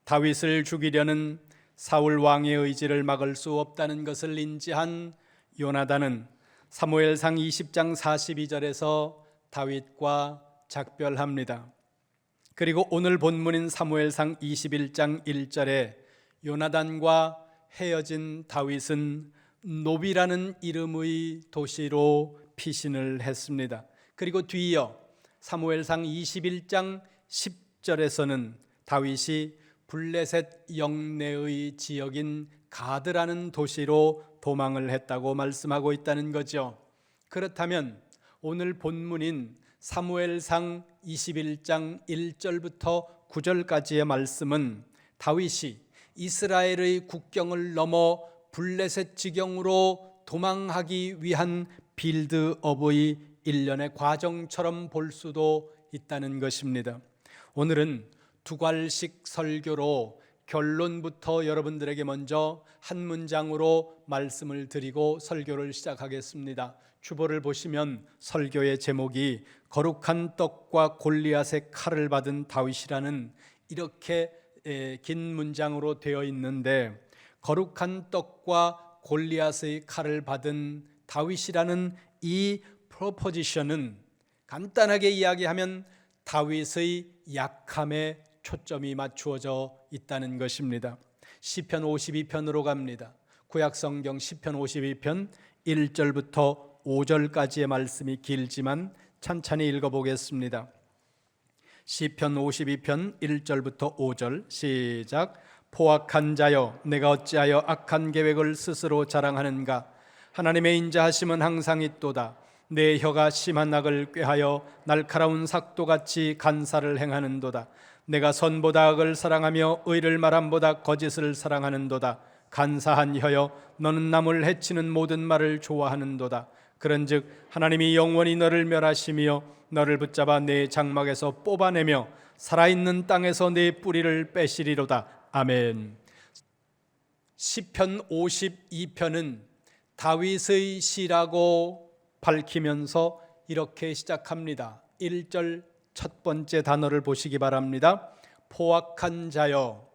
다윗을 죽이려는 사울 왕의 의지를 막을 수 없다는 것을 인지한 요나단은 사무엘상 20장 42절에서 다윗과 작별합니다. 그리고 오늘 본문인 사무엘상 21장 1절에 요나단과 헤어진 다윗은 노비라는 이름의 도시로 피신을 했습니다. 그리고 뒤이어 사무엘상 21장 10절에서는 다윗이 블레셋 영내의 지역인 가드라는 도시로 도망을 했다고 말씀하고 있다는 거죠. 그렇다면 오늘 본문인 사무엘상 21장 1절부터 9절까지의 말씀은 다윗이 이스라엘의 국경을 넘어 블레셋 지경으로 도망하기 위한 빌드업의 일련의 과정처럼 볼 수도 있다는 것입니다. 오늘은 두괄식 설교로 결론부터 여러분들에게 먼저 한 문장으로 말씀을 드리고 설교를 시작하겠습니다. 주보를 보시면 설교의 제목이 거룩한 떡과 골리앗의 칼을 받은 다윗이라는 이렇게 긴 문장으로 되어 있는데, 거룩한 떡과 골리앗의 칼을 받은 다윗이라는 이 프로포지션은 간단하게 이야기하면 다윗의 약함에 초점이 맞추어져 있다는 것입니다. 시편 52편으로 갑니다. 구약성경 시편 52편 1절부터 5절까지의 말씀이 길지만 찬찬히 읽어보겠습니다. 시편 52편 1절부터 5절 시작. 포악한 자여, 내가 어찌하여 악한 계획을 스스로 자랑하는가? 하나님의 인자하심은 항상 있도다. 내 혀가 심한 악을 꾀하여 날카로운 삭도같이 간사를 행하는도다. 내가 선보다 악을 사랑하며 의를 말함보다 거짓을 사랑하는도다. 간사한 혀여, 너는 남을 해치는 모든 말을 좋아하는도다. 그런즉 하나님이 영원히 너를 멸하시며 너를 붙잡아 내 장막에서 뽑아내며 살아있는 땅에서 내 뿌리를 빼시리로다. 아멘. 시편 52편은 다윗의 시라고 밝히면서 이렇게 시작합니다. 1절 첫 번째 단어를 보시기 바랍니다. 포악한 자여.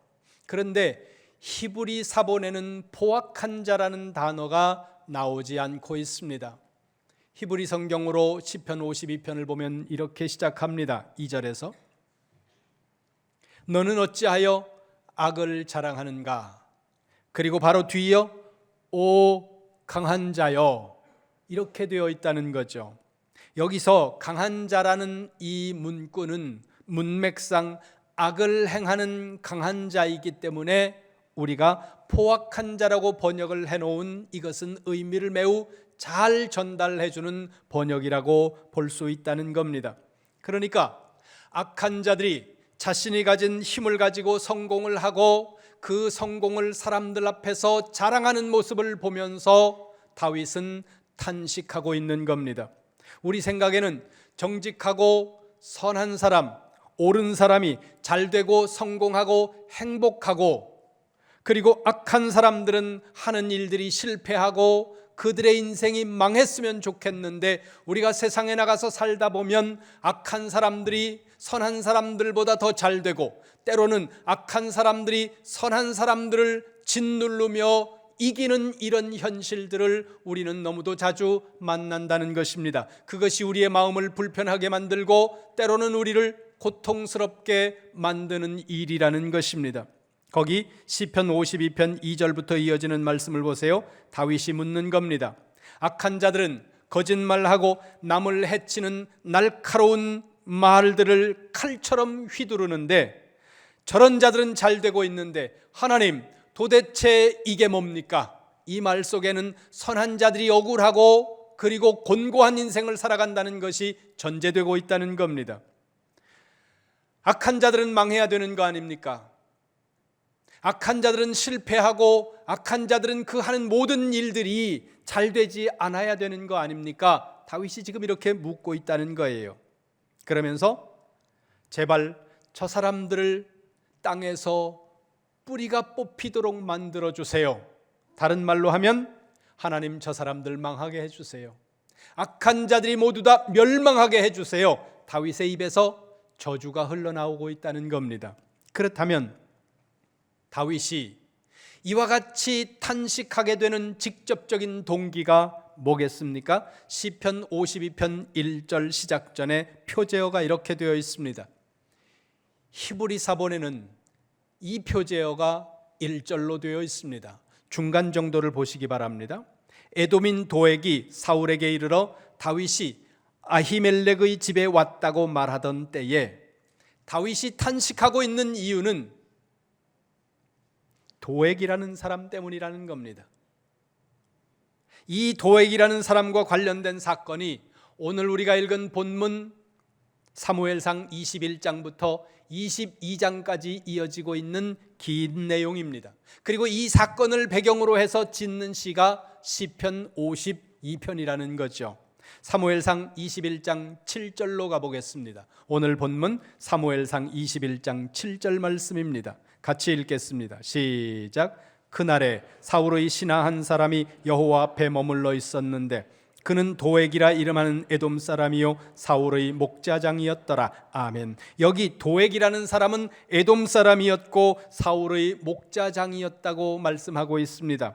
그런데 히브리 사본에는 포악한 자라는 단어가 나오지 않고 있습니다. 히브리 성경으로 시편 52편을 보면 이렇게 시작합니다. 2절에서 너는 어찌하여 악을 자랑하는가? 그리고 바로 뒤이어 오 강한 자여, 이렇게 되어 있다는 거죠. 여기서 강한 자라는 이 문구는 문맥상 악을 행하는 강한 자이기 때문에 우리가 포악한 자라고 번역을 해놓은 이것은 의미를 매우 잘 전달해주는 번역이라고 볼 수 있다는 겁니다. 그러니까 악한 자들이 자신이 가진 힘을 가지고 성공을 하고 그 성공을 사람들 앞에서 자랑하는 모습을 보면서 다윗은 탄식하고 있는 겁니다. 우리 생각에는 정직하고 선한 사람, 옳은 사람이 잘되고 성공하고 행복하고, 그리고 악한 사람들은 하는 일들이 실패하고 그들의 인생이 망했으면 좋겠는데, 우리가 세상에 나가서 살다 보면 악한 사람들이 선한 사람들보다 더 잘되고, 때로는 악한 사람들이 선한 사람들을 짓누르며 이기는 이런 현실들을 우리는 너무도 자주 만난다는 것입니다. 그것이 우리의 마음을 불편하게 만들고 때로는 우리를 고통스럽게 만드는 일이라는 것입니다. 거기 시편 52편 2절부터 이어지는 말씀을 보세요. 다윗이 묻는 겁니다. 악한 자들은 거짓말하고 남을 해치는 날카로운 말들을 칼처럼 휘두르는데, 저런 자들은 잘 되고 있는데 하나님, 도대체 이게 뭡니까? 이 말 속에는 선한 자들이 억울하고 그리고 곤고한 인생을 살아간다는 것이 전제되고 있다는 겁니다. 악한 자들은 망해야 되는 거 아닙니까? 악한 자들은 실패하고 악한 자들은 그 하는 모든 일들이 잘 되지 않아야 되는 거 아닙니까? 다윗이 지금 이렇게 묻고 있다는 거예요. 그러면서 제발 저 사람들을 땅에서 뿌리가 뽑히도록 만들어주세요. 다른 말로 하면 하나님 저 사람들 망하게 해주세요. 악한 자들이 모두 다 멸망하게 해주세요. 다윗의 입에서 저주가 흘러나오고 있다는 겁니다. 그렇다면 다윗이 이와 같이 탄식하게 되는 직접적인 동기가 뭐겠습니까? 시편 52편 1절 시작 전에 표제어가 이렇게 되어 있습니다. 히브리 사본에는 이 표제어가 1절로 되어 있습니다. 중간 정도를 보시기 바랍니다. 에돔인 도액이 사울에게 이르러 다윗이 아히멜렉의 집에 왔다고 말하던 때에 다윗이 탄식하고 있는 이유는 도액이라는 사람 때문이라는 겁니다. 이 도액이라는 사람과 관련된 사건이 오늘 우리가 읽은 본문 사무엘상 21장부터 22장까지 이어지고 있는 긴 내용입니다. 그리고 이 사건을 배경으로 해서 짓는 시가 시편 52편이라는 거죠. 사무엘상 21장 7절로 가보겠습니다. 오늘 본문 사무엘상 21장 7절 말씀입니다. 같이 읽겠습니다. 시작. 그날에 사울의 신하 한 사람이 여호와 앞에 머물러 있었는데 그는 도액이라 이름하는 에돔 사람이요 사울의 목자장이었더라. 아멘. 여기 도액이라는 사람은 에돔 사람이었고 사울의 목자장이었다고 말씀하고 있습니다.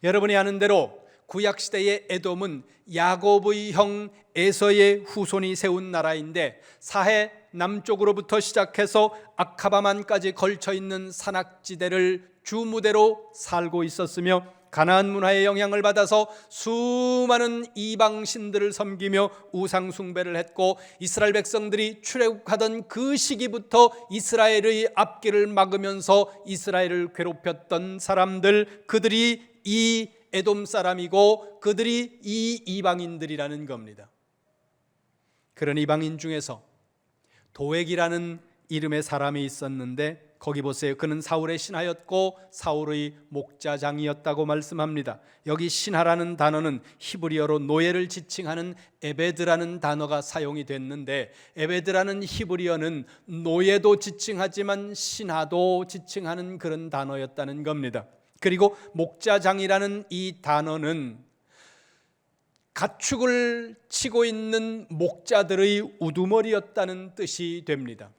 여러분이 아는 대로 구약시대의 에돔은 야곱의 형 에서의 후손이 세운 나라인데 사해 남쪽으로부터 시작해서 아카바만까지 걸쳐있는 산악지대를 주무대로 살고 있었으며 가나안 문화의 영향을 받아서 수많은 이방신들을 섬기며 우상 숭배를 했고 이스라엘 백성들이 출애굽하던 그 시기부터 이스라엘의 앞길을 막으면서 이스라엘을 괴롭혔던 사람들, 그들이 이 에돔 사람이고 그들이 이 이방인들이라는 겁니다. 그런 이방인 중에서 도액이라는 이름의 사람이 있었는데 거기 보세요. 그는 사울의 신하였고 사울의 목자장이었다고 말씀합니다. 여기 신하라는 단어는 히브리어로 노예를 지칭하는 에베드라는 단어가 사용이 됐는데 에베드라는 히브리어는 노예도 지칭하지만 신하도 지칭하는 그런 단어였다는 겁니다. 그리고 목자장이라는 이 단어는 가축을 치고 있는 목자들의 우두머리였다는 뜻이 됩니다.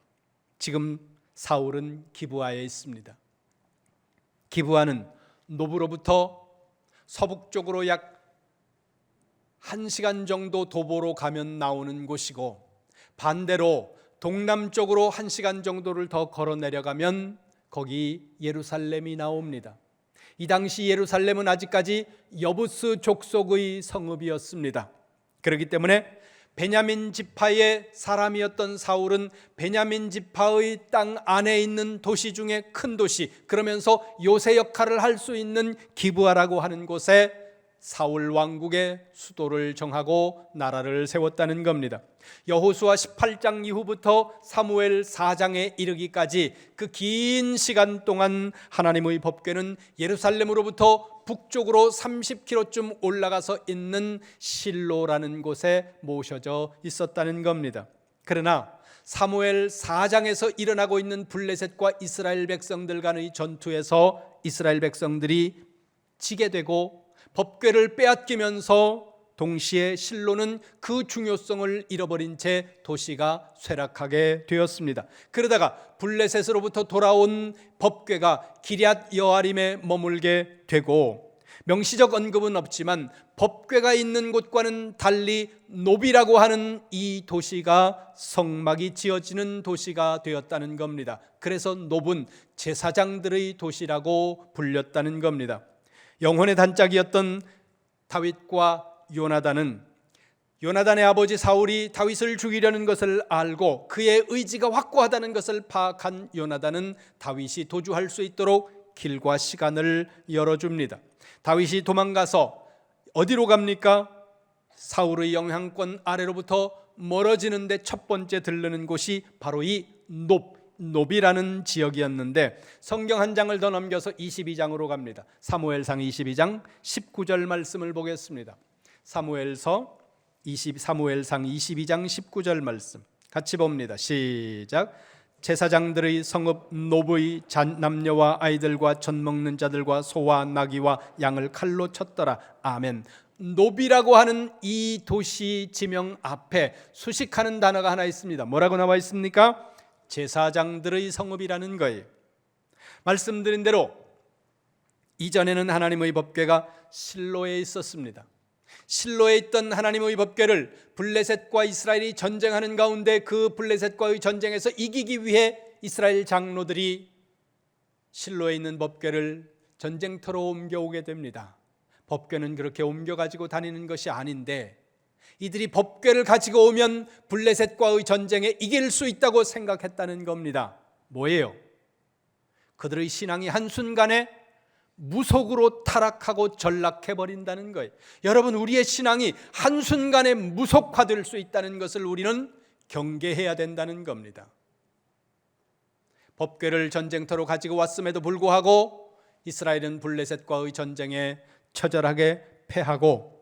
지금 사울은 기브아에 있습니다. 기브아는 노브로부터 서북쪽으로 약 1시간 정도 도보로 가면 나오는 곳이고 반대로 동남쪽으로 1시간 정도를 더 걸어 내려가면 거기 예루살렘이 나옵니다. 이 당시 예루살렘은 아직까지 여부스 족속의 성읍이었습니다. 그렇기 때문에 베냐민 지파의 사람이었던 사울은 베냐민 지파의 땅 안에 있는 도시 중에 큰 도시, 그러면서 요새 역할을 할 수 있는 기브아라고 하는 곳에 사울 왕국의 수도를 정하고 나라를 세웠다는 겁니다. 여호수아 18장 이후부터 사무엘 4장에 이르기까지 그 긴 시간 동안 하나님의 법궤는 예루살렘으로부터 북쪽으로 30km쯤 올라가서 있는 실로라는 곳에 모셔져 있었다는 겁니다. 그러나 사무엘 4장에서 일어나고 있는 블레셋과 이스라엘 백성들 간의 전투에서 이스라엘 백성들이 지게 되고 법궤를 빼앗기면서 동시에 실로는 그 중요성을 잃어버린 채 도시가 쇠락하게 되었습니다. 그러다가 블레셋으로부터 돌아온 법궤가 기럇 여아림에 머물게 되고 명시적 언급은 없지만 법궤가 있는 곳과는 달리 노비라고 하는 이 도시가 성막이 지어지는 도시가 되었다는 겁니다. 그래서 노브는 제사장들의 도시라고 불렸다는 겁니다. 영혼의 단짝이었던 다윗과 요나단의 아버지 사울이 다윗을 죽이려는 것을 알고 그의 의지가 확고하다는 것을 파악한 요나단은 다윗이 도주할 수 있도록 길과 시간을 열어줍니다. 다윗이 도망가서 어디로 갑니까? 사울의 영향권 아래로부터 멀어지는데 첫 번째 들르는 곳이 바로 이 노비라는 지역이었는데 성경 한 장을 더 넘겨서 22장으로 갑니다. 사무엘상 22장 19절 말씀을 보겠습니다. 사무엘상 22장 19절 말씀 같이 봅니다. 시작. 제사장들의 성읍 노브의 남녀와 아이들과 젖 먹는 자들과 소와 나귀와 양을 칼로 쳤더라. 아멘. 노비라고 하는 이 도시 지명 앞에 수식하는 단어가 하나 있습니다. 뭐라고 나와 있습니까? 제사장들의 성읍이라는 거예요. 말씀드린 대로 이전에는 하나님의 법궤가 실로에 있었습니다. 실로에 있던 하나님의 법궤를 블레셋과 이스라엘이 전쟁하는 가운데 그 블레셋과의 전쟁에서 이기기 위해 이스라엘 장로들이 실로에 있는 법궤를 전쟁터로 옮겨오게 됩니다. 법궤는 그렇게 옮겨가지고 다니는 것이 아닌데 이들이 법궤를 가지고 오면 블레셋과의 전쟁에 이길 수 있다고 생각했다는 겁니다. 뭐예요? 그들의 신앙이 한순간에 무속으로 타락하고 전락해버린다는 거예요. 여러분, 우리의 신앙이 한순간에 무속화될 수 있다는 것을 우리는 경계해야 된다는 겁니다. 법궤를 전쟁터로 가지고 왔음에도 불구하고 이스라엘은 블레셋과의 전쟁에 처절하게 패하고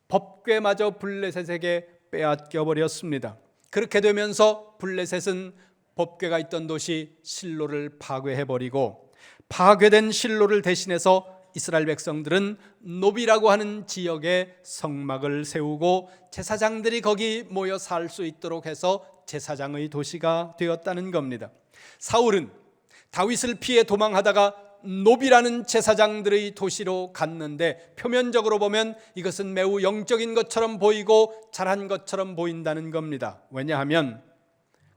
법궤마저 블레셋에게 빼앗겨 버렸습니다. 그렇게 되면서 블레셋은 법궤가 있던 도시 실로를 파괴해버리고 파괴된 실로를 대신해서 이스라엘 백성들은 노비라고 하는 지역에 성막을 세우고 제사장들이 거기 모여 살 수 있도록 해서 제사장의 도시가 되었다는 겁니다. 사울은 다윗을 피해 도망하다가 노비라는 제사장들의 도시로 갔는데 표면적으로 보면 이것은 매우 영적인 것처럼 보이고 잘한 것처럼 보인다는 겁니다. 왜냐하면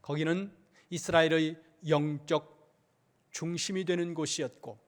거기는 이스라엘의 영적 중심이 되는 곳이었고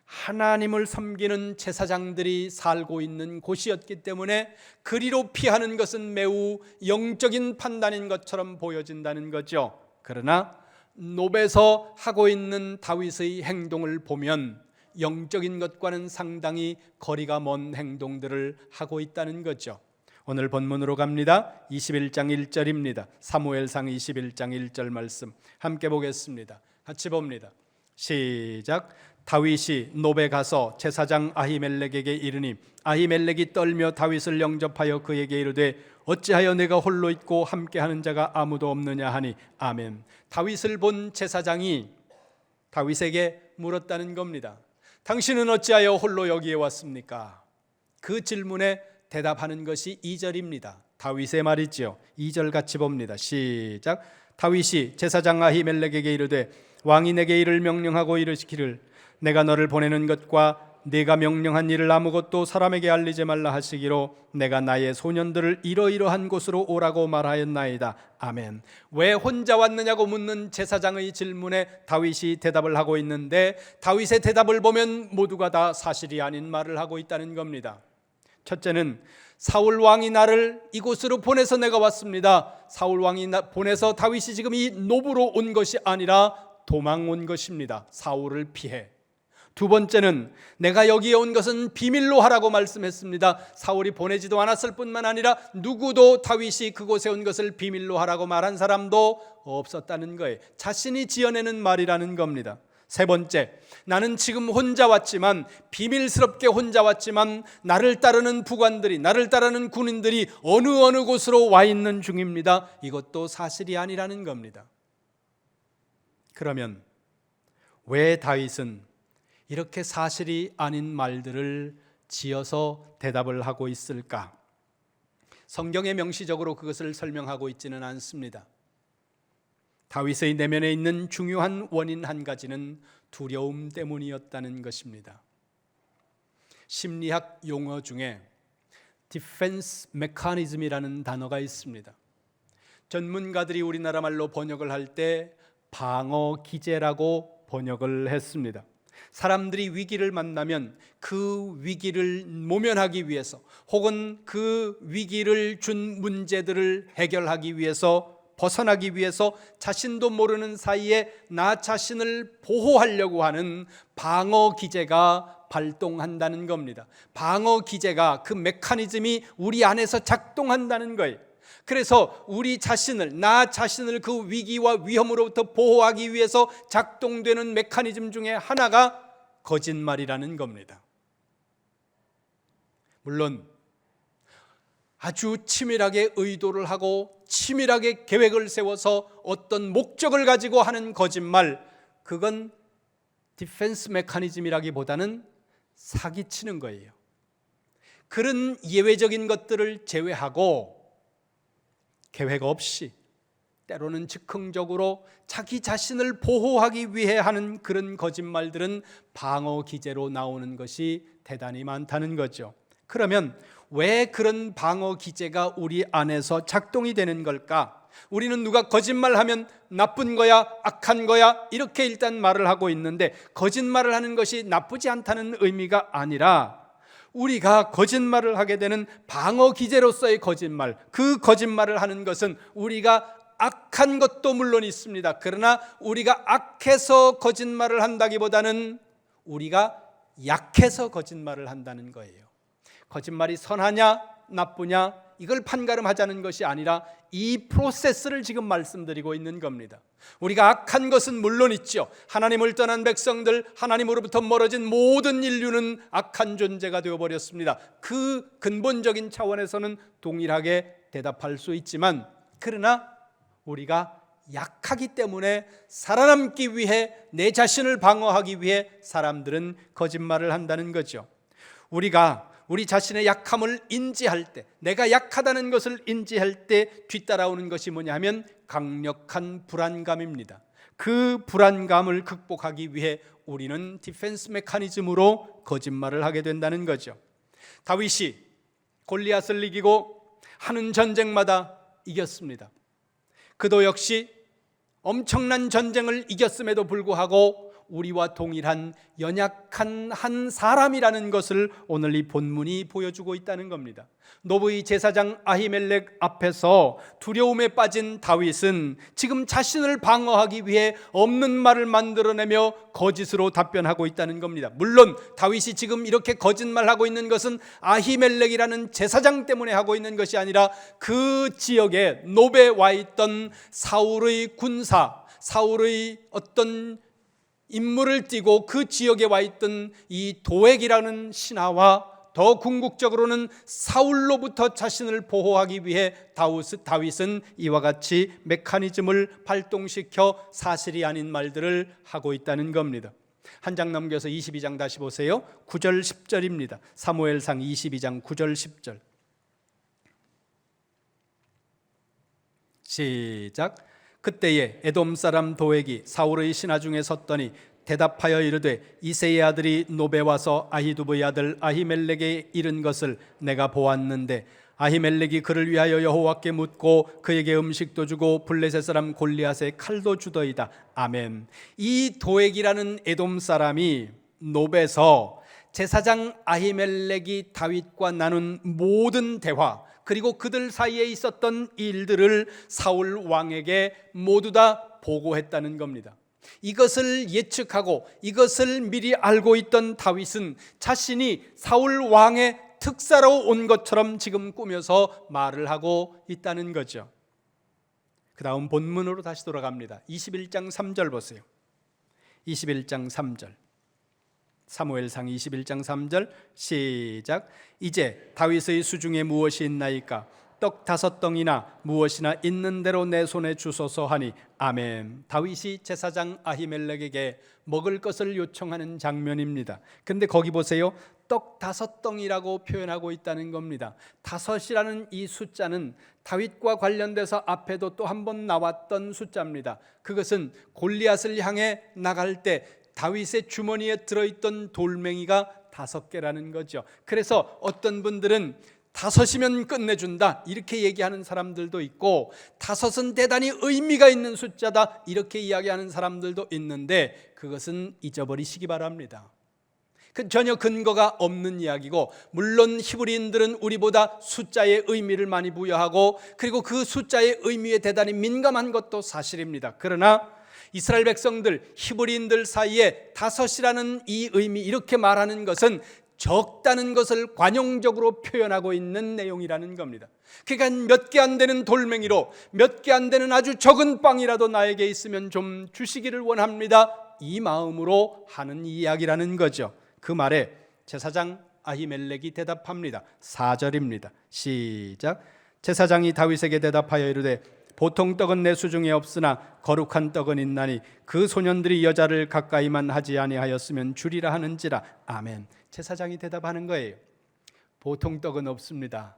하나님을 섬기는 제사장들이 살고 있는 곳이었기 때문에 그리로 피하는 것은 매우 영적인 판단인 것처럼 보여진다는 거죠. 그러나 노베에서 하고 있는 다윗의 행동을 보면 영적인 것과는 상당히 거리가 먼 행동들을 하고 있다는 거죠. 오늘 본문으로 갑니다. 21장 1절입니다. 사무엘상 21장 1절 말씀 함께 보겠습니다. 같이 봅니다. 시작. 다윗이 노베 가서 제사장 아히멜렉에게 이르니 아히멜렉이 떨며 다윗을 영접하여 그에게 이르되 어찌하여 내가 홀로 있고 함께하는 자가 아무도 없느냐 하니 아멘. 다윗을 본 제사장이 다윗에게 물었다는 겁니다. 당신은 어찌하여 홀로 여기에 왔습니까? 그 질문에 대답하는 것이 2절입니다. 다윗의 말이지요. 2절 같이 봅니다. 시작. 다윗이 제사장 아히멜렉에게 이르되 왕이 내게 이를 명령하고 이르시기를 내가 너를 보내는 것과 네가 명령한 일을 아무것도 사람에게 알리지 말라 하시기로 내가 나의 소년들을 이러이러한 곳으로 오라고 말하였나이다. 아멘. 왜 혼자 왔느냐고 묻는 제사장의 질문에 다윗이 대답을 하고 있는데 다윗의 대답을 보면 모두가 다 사실이 아닌 말을 하고 있다는 겁니다. 첫째는 사울 왕이 나를 이곳으로 보내서 내가 왔습니다. 사울 왕이 보내서 다윗이 지금 이 노브로 온 것이 아니라 도망 온 것입니다. 사울을 피해. 두 번째는 내가 여기에 온 것은 비밀로 하라고 말씀했습니다. 사울이 보내지도 않았을 뿐만 아니라 누구도 다윗이 그곳에 온 것을 비밀로 하라고 말한 사람도 없었다는 거예요. 자신이 지어내는 말이라는 겁니다. 세 번째, 나는 지금 혼자 왔지만 비밀스럽게 혼자 왔지만 나를 따르는 부관들이 나를 따르는 군인들이 어느 곳으로 와 있는 중입니다. 이것도 사실이 아니라는 겁니다. 그러면 왜 다윗은 이렇게 사실이 아닌 말들을 지어서 대답을 하고 있을까? 성경에 명시적으로 그것을 설명하고 있지는 않습니다. 다윗의 내면에 있는 중요한 원인 한 가지는 두려움 때문이었다는 것입니다. 심리학 용어 중에 디펜스 메커니즘이라는 단어가 있습니다. 전문가들이 우리나라 말로 번역을 할 때 방어 기제라고 번역을 했습니다. 사람들이 위기를 만나면 그 위기를 모면하기 위해서 혹은 그 위기를 준 문제들을 해결하기 위해서 벗어나기 위해서 자신도 모르는 사이에 나 자신을 보호하려고 하는 방어 기제가 발동한다는 겁니다. 방어 기제가 그 메커니즘이 우리 안에서 작동한다는 거예요. 그래서 우리 자신을 나 자신을 그 위기와 위험으로부터 보호하기 위해서 작동되는 메커니즘 중에 하나가 거짓말이라는 겁니다. 물론 아주 치밀하게 의도를 하고 치밀하게 계획을 세워서 어떤 목적을 가지고 하는 거짓말, 그건 디펜스 메커니즘이라기보다는 사기치는 거예요. 그런 예외적인 것들을 제외하고 계획 없이 때로는 즉흥적으로 자기 자신을 보호하기 위해 하는 그런 거짓말들은 방어 기제로 나오는 것이 대단히 많다는 거죠. 그러면 왜 그런 방어 기제가 우리 안에서 작동이 되는 걸까? 우리는 누가 거짓말하면 나쁜 거야, 악한 거야 이렇게 일단 말을 하고 있는데, 거짓말을 하는 것이 나쁘지 않다는 의미가 아니라 우리가 거짓말을 하게 되는 방어 기제로서의 거짓말, 그 거짓말을 하는 것은 우리가 악한 것도 물론 있습니다. 그러나 우리가 악해서 거짓말을 한다기보다는 우리가 약해서 거짓말을 한다는 거예요. 거짓말이 선하냐 나쁘냐 이걸 판가름하자는 것이 아니라 이 프로세스를 지금 말씀드리고 있는 겁니다. 우리가 악한 것은 물론 있죠. 하나님을 떠난 백성들, 하나님으로부터 멀어진 모든 인류는 악한 존재가 되어버렸습니다. 그 근본적인 차원에서는 동일하게 대답할 수 있지만, 그러나 우리가 약하기 때문에 살아남기 위해, 내 자신을 방어하기 위해 사람들은 거짓말을 한다는 거죠. 우리가 우리 자신의 약함을 인지할 때, 내가 약하다는 것을 인지할 때 뒤따라오는 것이 뭐냐 하면 강력한 불안감입니다. 그 불안감을 극복하기 위해 우리는 디펜스 메커니즘으로 거짓말을 하게 된다는 거죠. 다윗이 골리앗을 이기고 하는 전쟁마다 이겼습니다. 그도 역시 엄청난 전쟁을 이겼음에도 불구하고 우리와 동일한 연약한 한 사람이라는 것을 오늘 이 본문이 보여주고 있다는 겁니다. 노브의 제사장 아히멜렉 앞에서 두려움에 빠진 다윗은 지금 자신을 방어하기 위해 없는 말을 만들어내며 거짓으로 답변하고 있다는 겁니다. 물론 다윗이 지금 이렇게 거짓말하고 있는 것은 아히멜렉이라는 제사장 때문에 하고 있는 것이 아니라 그 지역에 노베에 와 있던 사울의 군사, 사울의 어떤 인물을 띠고 그 지역에 와 있던 이 도액이라는 신하와 더 궁극적으로는 사울로부터 자신을 보호하기 위해 다윗은 이와 같이 메커니즘을 발동시켜 사실이 아닌 말들을 하고 있다는 겁니다. 한 장 넘겨서 22장 다시 보세요. 9절 10절입니다. 사무엘상 22장 9절 10절 시작. 그때에 에돔 사람 도액이 사울의 신하 중에 섰더니 대답하여 이르되 이새의 아들이 노베 와서 아히두브의 아들 아히멜렉에 이른 것을 내가 보았는데 아히멜렉이 그를 위하여 여호와께 묻고 그에게 음식도 주고 블레셋 사람 골리앗에 칼도 주더이다. 아멘. 이 도액이라는 에돔 사람이 노베에서 제사장 아히멜렉이 다윗과 나눈 모든 대화, 그리고 그들 사이에 있었던 일들을 사울 왕에게 모두 다 보고했다는 겁니다. 이것을 예측하고 이것을 미리 알고 있던 다윗은 자신이 사울 왕의 특사로 온 것처럼 지금 꾸며서 말을 하고 있다는 거죠. 그 다음 본문으로 다시 돌아갑니다. 21장 3절 보세요. 21장 3절 사무엘상 21장 3절 시작. 이제 다윗의 수중에 무엇이 있나이까? 떡 5덩이나 무엇이나 있는 대로 내 손에 주소서 하니 아멘. 다윗이 제사장 아히멜렉에게 먹을 것을 요청하는 장면입니다. 그런데 거기 보세요. 떡 5덩이라고 표현하고 있다는 겁니다. 5이라는 이 숫자는 다윗과 관련돼서 앞에도 또 한 번 나왔던 숫자입니다. 그것은 골리앗을 향해 나갈 때 다윗의 주머니에 들어있던 돌멩이가 5개라는 거죠. 그래서 어떤 분들은 5이면 끝내준다 이렇게 얘기하는 사람들도 있고, 5은 대단히 의미가 있는 숫자다 이렇게 이야기하는 사람들도 있는데, 그것은 잊어버리시기 바랍니다. 그 전혀 근거가 없는 이야기고, 물론 히브리인들은 우리보다 숫자의 의미를 많이 부여하고 그리고 그 숫자의 의미에 대단히 민감한 것도 사실입니다. 그러나 이스라엘 백성들, 히브리인들 사이에 5이라는 이 의미, 이렇게 말하는 것은 적다는 것을 관용적으로 표현하고 있는 내용이라는 겁니다. 그러니까 몇 개 안 되는 돌멩이로, 몇 개 안 되는 아주 적은 빵이라도 나에게 있으면 좀 주시기를 원합니다, 이 마음으로 하는 이야기라는 거죠. 그 말에 제사장 아히멜렉이 대답합니다. 4절입니다. 시작. 제사장이 다윗에게 대답하여 이르되 보통 떡은 내 수중에 없으나 거룩한 떡은 있나니 그 소년들이 여자를 가까이만 하지 아니하였으면 주리라 하는지라. 아멘. 제사장이 대답하는 거예요. 보통 떡은 없습니다.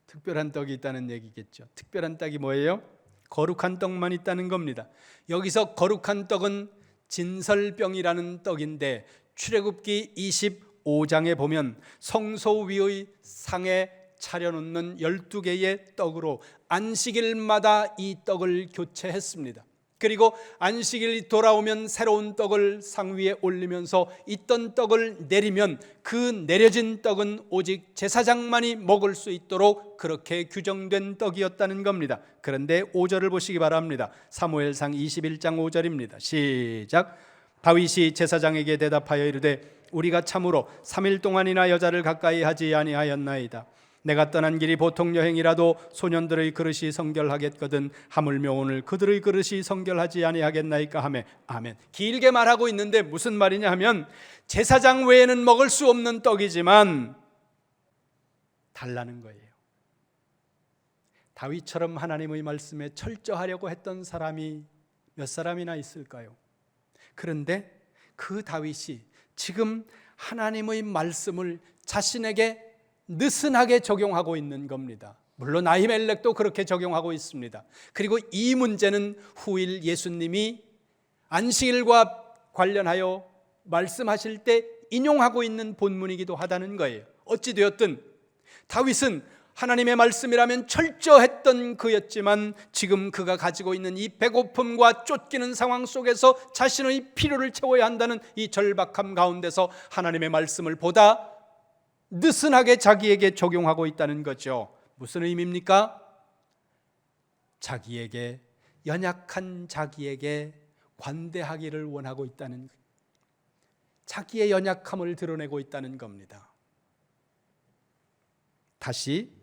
특별한 떡이 있다는 얘기겠죠. 특별한 떡이 뭐예요? 거룩한 떡만 있다는 겁니다. 여기서 거룩한 떡은 진설병이라는 떡인데 출애굽기 25장에 보면 성소 위의 상에 차려놓는 12개의 떡으로 안식일마다 이 떡을 교체했습니다. 그리고 안식일이 돌아오면 새로운 떡을 상 위에 올리면서 있던 떡을 내리면 그 내려진 떡은 오직 제사장만이 먹을 수 있도록 그렇게 규정된 떡이었다는 겁니다. 그런데 5절을 보시기 바랍니다. 사무엘상 21장 5절입니다. 시작. 다윗이 제사장에게 대답하여 이르되 우리가 참으로 3일 동안이나 여자를 가까이 하지 아니하였나이다. 내가 떠난 길이 보통 여행이라도 소년들의 그릇이 성결하겠거든 하물며 오늘 그들의 그릇이 성결하지 아니하겠나이까 하매 아멘. 길게 말하고 있는데 무슨 말이냐 하면 제사장 외에는 먹을 수 없는 떡이지만 달라는 거예요. 다윗처럼 하나님의 말씀에 철저하려고 했던 사람이 몇 사람이나 있을까요? 그런데 그 다윗이 지금 하나님의 말씀을 자신에게 느슨하게 적용하고 있는 겁니다. 물론 아히멜렉도 그렇게 적용하고 있습니다. 그리고 이 문제는 후일 예수님이 안식일과 관련하여 말씀하실 때 인용하고 있는 본문이기도 하다는 거예요. 어찌되었든 다윗은 하나님의 말씀이라면 철저했던 그였지만 지금 그가 가지고 있는 이 배고픔과 쫓기는 상황 속에서 자신의 필요를 채워야 한다는 이 절박함 가운데서 하나님의 말씀을 보다 느슨하게 자기에게 적용하고 있다는 거죠. 무슨 의미입니까? 자기에게, 연약한 자기에게 관대하기를 원하고 있다는 거예요. 자기의 연약함을 드러내고 있다는 겁니다. 다시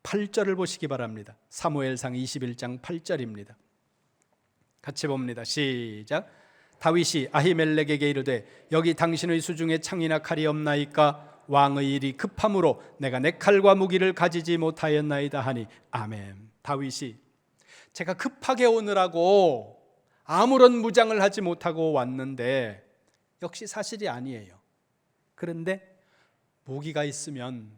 8절을 보시기 바랍니다. 사무엘상 21장 8절입니다. 같이 봅니다. 시작. 다윗이 아히멜렉에게 이르되 여기 당신의 수중에 창이나 칼이 없나이까? 왕의 일이 급함으로 내가 내 칼과 무기를 가지지 못하였나이다 하니 아멘. 다윗이 제가 급하게 오느라고 아무런 무장을 하지 못하고 왔는데 역시 사실이 아니에요. 그런데 무기가 있으면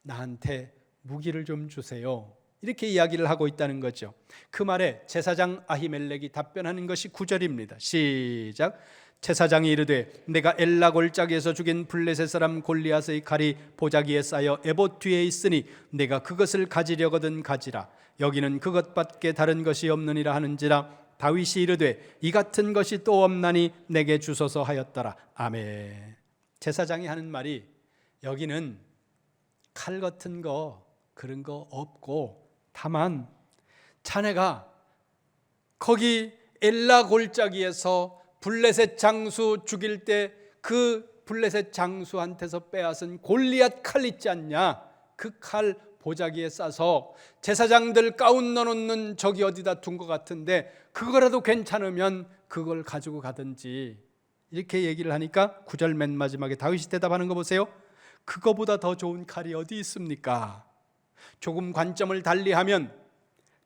나한테 무기를 좀 주세요. 이렇게 이야기를 하고 있다는 거죠. 그 말에 제사장 아히멜렉이 답변하는 것이 9절입니다. 시작. 제사장이 이르되 내가 엘라 골짜기에서 죽인 블레셋 사람 골리앗의 칼이 보자기에 쌓여 에봇 뒤에 있으니 내가 그것을 가지려거든 가지라. 여기는 그것밖에 다른 것이 없느니라 하는지라. 다윗이 이르되 이 같은 것이 또 없나니 내게 주소서 하였더라. 아멘. 제사장이 하는 말이 여기는 칼 같은 거 그런 거 없고 다만 자네가 거기 엘라 골짜기에서 블레셋 장수 죽일 때 그 블레셋 장수한테서 빼앗은 골리앗 칼 있지 않냐? 그 칼 보자기에 싸서 제사장들 가운 넣어놓는 저기 어디다 둔 것 같은데 그거라도 괜찮으면 그걸 가지고 가든지 이렇게 얘기를 하니까 9절 맨 마지막에 다윗이 대답하는 거 보세요. 그거보다 더 좋은 칼이 어디 있습니까? 조금 관점을 달리하면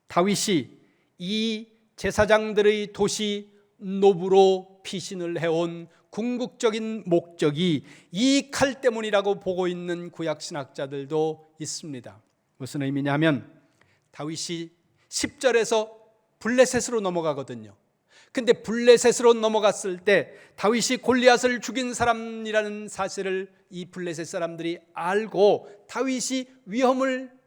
다윗이 이 제사장들의 도시 노브로 피신을 해온 궁극적인 목적이 이 칼 때문이라고 보고 있는 구약신학자들도 있습니다. 무슨 의미냐면 다윗이 10절에서 블레셋으로 넘어가거든요. 근데 블레셋으로 넘어갔을 때 다윗이 골리앗을 죽인 사람이라는 사실을 이 블레셋 사람들이 알고 다윗이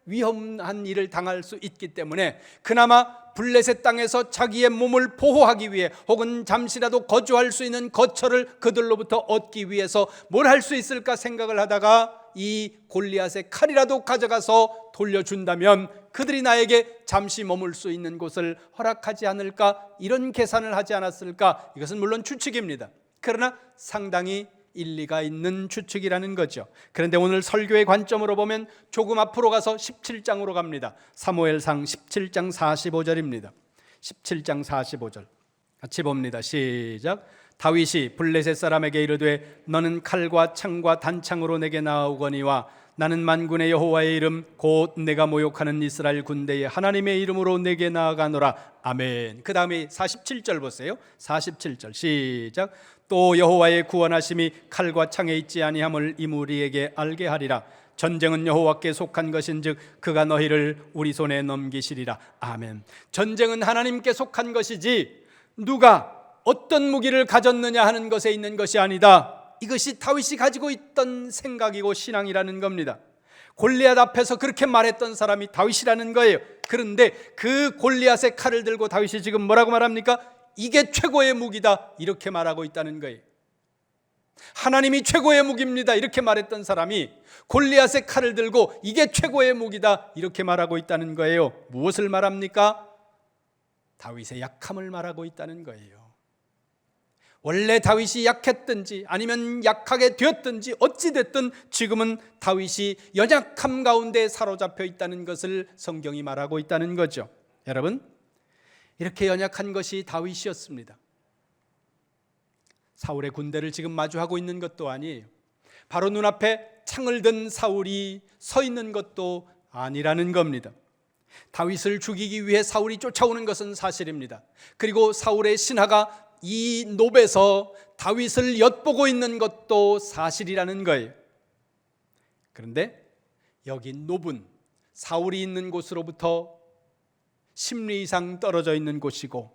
위험한 일을 당할 수 있기 때문에 그나마 블레셋 땅에서 자기의 몸을 보호하기 위해 혹은 잠시라도 거주할 수 있는 거처를 그들로부터 얻기 위해서 뭘 할 수 있을까 생각을 하다가 이 골리앗의 칼이라도 가져가서 돌려준다면 그들이 나에게 잠시 머물 수 있는 곳을 허락하지 않을까, 이런 계산을 하지 않았을까. 이것은 물론 추측입니다. 그러나 상당히 일리가 있는 추측이라는 거죠. 그런데 오늘 설교의 관점으로 보면 조금 앞으로 가서 17장으로 갑니다. 사무엘상 17장 45절입니다. 17장 45절 같이 봅니다. 시작. 다윗이 블레셋 사람에게 이르되 너는 칼과 창과 단창으로 내게 나아오거니와 나는 만군의 여호와의 이름 곧 내가 모욕하는 이스라엘 군대의 하나님의 이름으로 내게 나아가노라. 아멘. 그 다음에 47절 보세요. 47절 시작. 또 여호와의 구원하심이 칼과 창에 있지 아니함을 이 무리에게 알게 하리라. 전쟁은 여호와께 속한 것인즉 그가 너희를 우리 손에 넘기시리라. 아멘. 전쟁은 하나님께 속한 것이지 누가 어떤 무기를 가졌느냐 하는 것에 있는 것이 아니다. 이것이 다윗이 가지고 있던 생각이고 신앙이라는 겁니다. 골리앗 앞에서 그렇게 말했던 사람이 다윗이라는 거예요. 그런데 그 골리앗의 칼을 들고 다윗이 지금 뭐라고 말합니까? 이게 최고의 무기다, 이렇게 말하고 있다는 거예요. 하나님이 최고의 무기입니다, 이렇게 말했던 사람이 골리앗의 칼을 들고 이게 최고의 무기다, 이렇게 말하고 있다는 거예요. 무엇을 말합니까? 다윗의 약함을 말하고 있다는 거예요. 원래 다윗이 약했든지 아니면 약하게 되었든지 어찌됐든 지금은 다윗이 연약함 가운데 사로잡혀 있다는 것을 성경이 말하고 있다는 거죠. 여러분, 이렇게 연약한 것이 다윗이었습니다. 사울의 군대를 지금 마주하고 있는 것도 아니에요. 바로 눈앞에 창을 든 사울이 서 있는 것도 아니라는 겁니다. 다윗을 죽이기 위해 사울이 쫓아오는 것은 사실입니다. 그리고 사울의 신하가 이 놉에서 다윗을 엿보고 있는 것도 사실이라는 거예요. 그런데 여기 놉은 사울이 있는 곳으로부터 10리 이상 떨어져 있는 곳이고,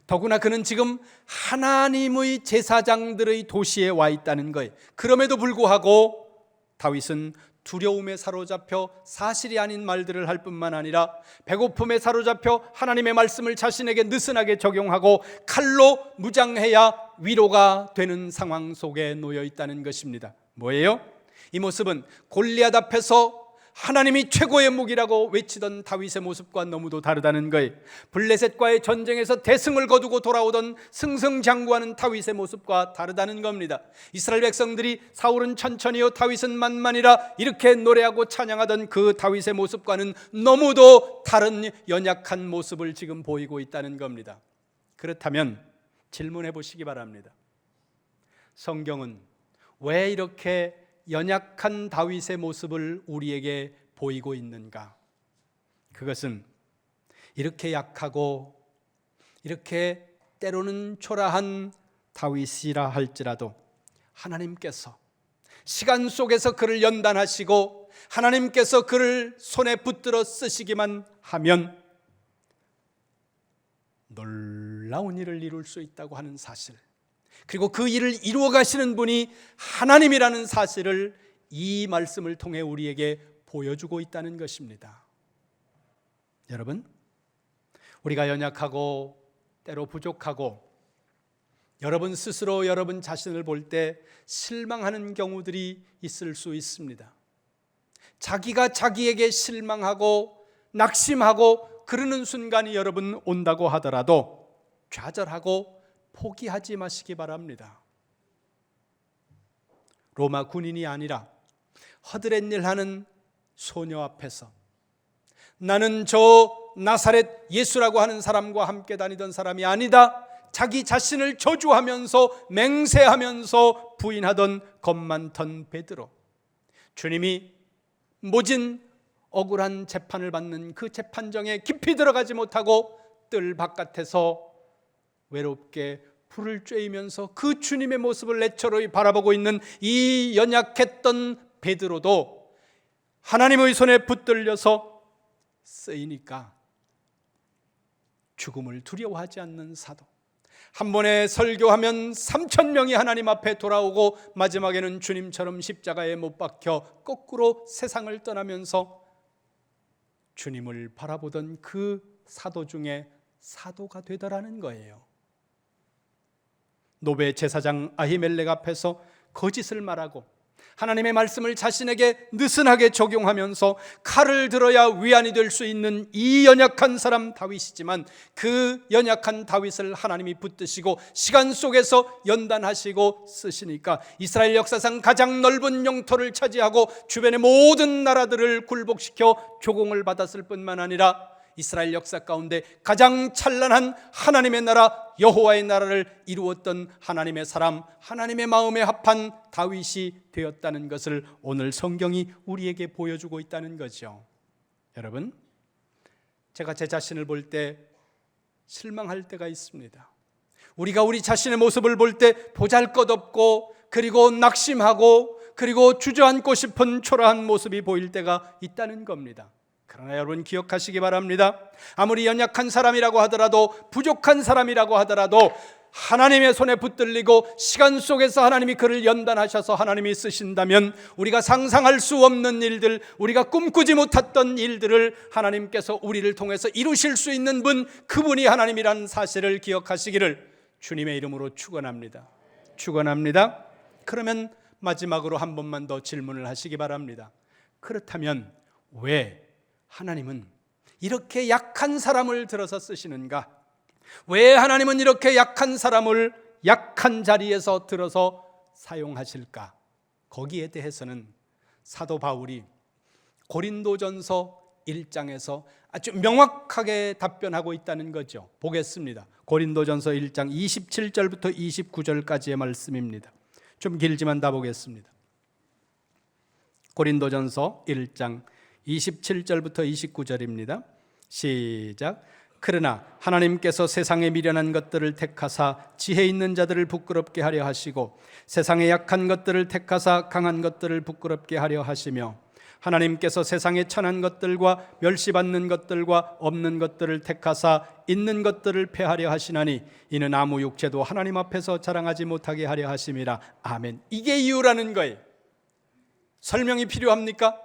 더구나 그는 지금 하나님의 제사장들의 도시에 와 있다는 거예요. 그럼에도 불구하고 다윗은 두려움에 사로잡혀 사실이 아닌 말들을 할 뿐만 아니라 배고픔에 사로잡혀 하나님의 말씀을 자신에게 느슨하게 적용하고 칼로 무장해야 위로가 되는 상황 속에 놓여 있다는 것입니다. 뭐예요? 이 모습은 골리앗 앞에서 하나님이 최고의 무기라고 외치던 다윗의 모습과 너무도 다르다는 거예요. 블레셋과의 전쟁에서 대승을 거두고 돌아오던 승승장구하는 다윗의 모습과 다르다는 겁니다. 이스라엘 백성들이 사울은 천천히요 다윗은 만만이라 이렇게 노래하고 찬양하던 그 다윗의 모습과는 너무도 다른 연약한 모습을 지금 보이고 있다는 겁니다. 그렇다면 질문해 보시기 바랍니다. 성경은 왜 이렇게 연약한 다윗의 모습을 우리에게 보이고 있는가? 그것은 이렇게 약하고 이렇게 때로는 초라한 다윗이라 할지라도 하나님께서 시간 속에서 그를 연단하시고 하나님께서 그를 손에 붙들어 쓰시기만 하면 놀라운 일을 이룰 수 있다고 하는 사실, 그리고 그 일을 이루어 가시는 분이 하나님이라는 사실을 이 말씀을 통해 우리에게 보여주고 있다는 것입니다. 여러분, 우리가 연약하고 때로 부족하고 여러분 스스로 여러분 자신을 볼 때 실망하는 경우들이 있을 수 있습니다. 자기가 자기에게 실망하고 낙심하고 그러는 순간이 여러분 온다고 하더라도 좌절하고 포기하지 마시기 바랍니다. 로마 군인이 아니라 허드렛 일 하는 소녀 앞에서 나는 저 나사렛 예수라고 하는 사람과 함께 다니던 사람이 아니다, 자기 자신을 저주하면서 맹세하면서 부인하던 겁 많던 베드로, 주님이 모진 억울한 재판을 받는 그 재판정에 깊이 들어가지 못하고 뜰 바깥에서 외롭게 불을 쬐이면서 그 주님의 모습을 내처로이 바라보고 있는 이 연약했던 베드로도 하나님의 손에 붙들려서 쓰이니까 죽음을 두려워하지 않는 사도, 한 번에 설교하면 3,000명이 하나님 앞에 돌아오고 마지막에는 주님처럼 십자가에 못 박혀 거꾸로 세상을 떠나면서 주님을 바라보던 그 사도 중에 사도가 되더라는 거예요. 노베 제사장 아히멜렉 앞에서 거짓을 말하고 하나님의 말씀을 자신에게 느슨하게 적용하면서 칼을 들어야 위안이 될 수 있는 이 연약한 사람 다윗이지만, 그 연약한 다윗을 하나님이 붙드시고 시간 속에서 연단하시고 쓰시니까 이스라엘 역사상 가장 넓은 영토를 차지하고 주변의 모든 나라들을 굴복시켜 조공을 받았을 뿐만 아니라 이스라엘 역사 가운데 가장 찬란한 하나님의 나라 여호와의 나라를 이루었던 하나님의 사람, 하나님의 마음에 합한 다윗이 되었다는 것을 오늘 성경이 우리에게 보여주고 있다는 거죠. 여러분, 제가 제 자신을 볼 때 실망할 때가 있습니다. 우리가 우리 자신의 모습을 볼 때 보잘것없고 그리고 낙심하고 그리고 주저앉고 싶은 초라한 모습이 보일 때가 있다는 겁니다. 그러나 여러분 기억하시기 바랍니다. 아무리 연약한 사람이라고 하더라도, 부족한 사람이라고 하더라도 하나님의 손에 붙들리고 시간 속에서 하나님이 그를 연단하셔서 하나님이 쓰신다면 우리가 상상할 수 없는 일들, 우리가 꿈꾸지 못했던 일들을 하나님께서 우리를 통해서 이루실 수 있는 분, 그분이 하나님이라는 사실을 기억하시기를 주님의 이름으로 축원합니다. 축원합니다. 그러면 마지막으로 한 번만 더 질문을 하시기 바랍니다. 그렇다면 왜 하나님은 이렇게 약한 사람을 들어서 쓰시는가? 왜 하나님은 이렇게 약한 사람을 약한 자리에서 들어서 사용하실까? 거기에 대해서는 사도 바울이 고린도전서 1장에서 아주 명확하게 답변하고 있다는 거죠. 보겠습니다. 고린도전서 1장 27절부터 29절까지의 말씀입니다. 좀 길지만 다 보겠습니다. 고린도전서 1장 27절부터 29절입니다. 시작. 그러나 하나님께서 세상에 미련한 것들을 택하사 지혜 있는 자들을 부끄럽게 하려 하시고 세상에 약한 것들을 택하사 강한 것들을 부끄럽게 하려 하시며 하나님께서 세상에 천한 것들과 멸시받는 것들과 없는 것들을 택하사 있는 것들을 폐하려 하시나니 이는 아무 육체도 하나님 앞에서 자랑하지 못하게 하려 하심이라. 아멘. 이게 이유라는 거예요. 설명이 필요합니까?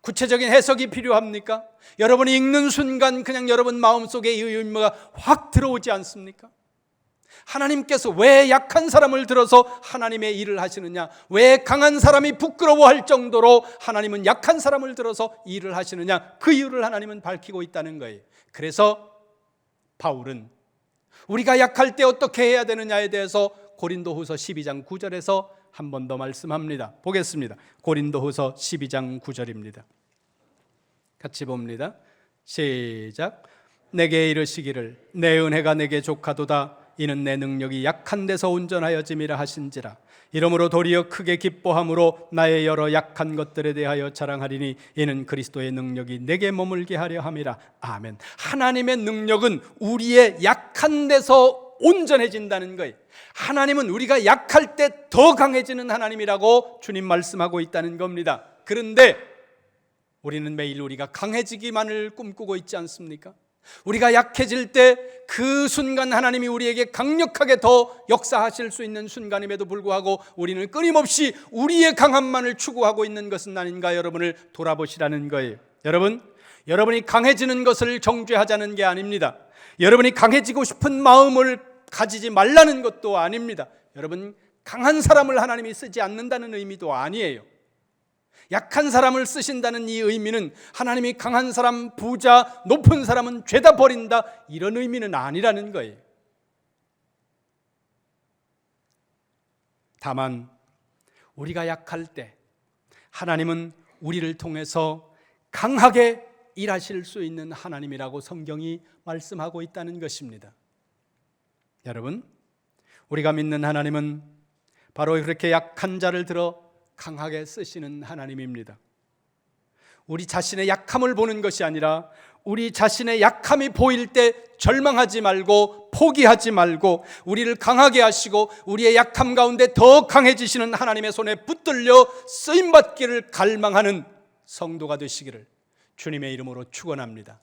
구체적인 해석이 필요합니까? 여러분이 읽는 순간 그냥 여러분 마음속에 이 의미가 확 들어오지 않습니까? 하나님께서 왜 약한 사람을 들어서 하나님의 일을 하시느냐? 왜 강한 사람이 부끄러워할 정도로 하나님은 약한 사람을 들어서 일을 하시느냐? 그 이유를 하나님은 밝히고 있다는 거예요. 그래서 바울은 우리가 약할 때 어떻게 해야 되느냐에 대해서 고린도후서 12장 9절에서 한 번 더 말씀합니다. 보겠습니다. 고린도후서 12장 9절입니다. 같이 봅니다. 시작. 내게 이르시기를 내 은혜가 내게 족하도다. 이는 내 능력이 약한 데서 온전하여짐이라 하신지라. 이러므로 도리어 크게 기뻐함으로 나의 여러 약한 것들에 대하여 자랑하리니 이는 그리스도의 능력이 내게 머물게 하려 함이라. 아멘. 하나님의 능력은 우리의 약한 데서 온전해진다는 거예요. 하나님은 우리가 약할 때 더 강해지는 하나님이라고 주님 말씀하고 있다는 겁니다. 그런데 우리는 매일 우리가 강해지기만을 꿈꾸고 있지 않습니까? 우리가 약해질 때 그 순간 하나님이 우리에게 강력하게 더 역사하실 수 있는 순간임에도 불구하고 우리는 끊임없이 우리의 강함만을 추구하고 있는 것은 아닌가 여러분을 돌아보시라는 거예요. 여러분이 강해지는 것을 정죄하자는 게 아닙니다. 여러분이 강해지고 싶은 마음을 가지지 말라는 것도 아닙니다. 여러분, 강한 사람을 하나님이 쓰지 않는다는 의미도 아니에요. 약한 사람을 쓰신다는 이 의미는 하나님이 강한 사람, 부자, 높은 사람은 죄다 버린다, 이런 의미는 아니라는 거예요. 다만 우리가 약할 때 하나님은 우리를 통해서 강하게 일하실 수 있는 하나님이라고 성경이 말씀하고 있다는 것입니다. 여러분, 우리가 믿는 하나님은 바로 그렇게 약한 자를 들어 강하게 쓰시는 하나님입니다. 우리 자신의 약함을 보는 것이 아니라 우리 자신의 약함이 보일 때 절망하지 말고 포기하지 말고 우리를 강하게 하시고 우리의 약함 가운데 더 강해지시는 하나님의 손에 붙들려 쓰임받기를 갈망하는 성도가 되시기를 주님의 이름으로 축원합니다.